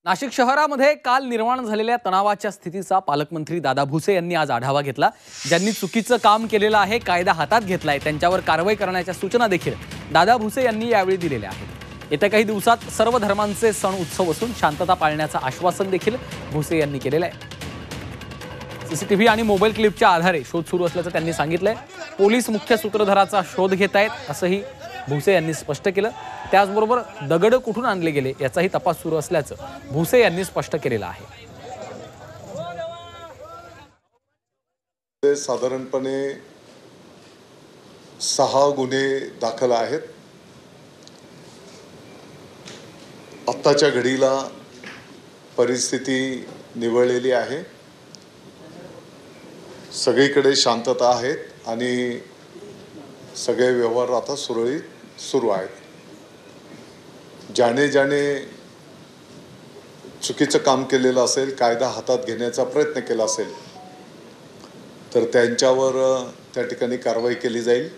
नाशिक शहरामध्ये काल निर्माण झालेल्या तणावाच्या स्थितीचा पालकमंत्री दादा भुसे यांनी आज आढावा घेतला। ज्यांनी चुकीचं काम केलेलं आहे, कायदा हातात घेतलाय, त्यांच्यावर कारवाई करण्याच्या सूचना देखील दादा भुसे यांनी यावेळी दिलेल्या आहेत। येत्या काही दिवसात सर्व धर्मांचे सण उत्सव असून शांतता पाळण्याचं आश्वासन देखील भुसे यांनी केलेलं आहे। सीसीटीव्ही आणि मोबाईल क्लिपच्या आधारे शोध सुरू असल्याचं त्यांनी सांगितलंय। पोलीस मुख्य सूत्रधाराचा शोध घेत आहेत असंही भुसे यांनी स्पष्ट केलं। त्याचबरोबर दगड कुठून आणले गेले याचाही तपास सुरू असल्याचं भुसे यांनी स्पष्ट केलेलं आहे। साधारणपणे 6 गुन्हे दाखल आहेत। आत्ताच्या घडीला परिस्थिती निवळलेली आहे, सगळीकडे शांतता आहे आणि सगळे व्यवहार आता सुरळीत सुरू आहेत। ज्याने चुकीचं काम केलेलं असेल, कायदा हातात घेण्याचा प्रयत्न केला असेल तर त्यांच्यावर त्या ठिकाणी कारवाई केली जाईल।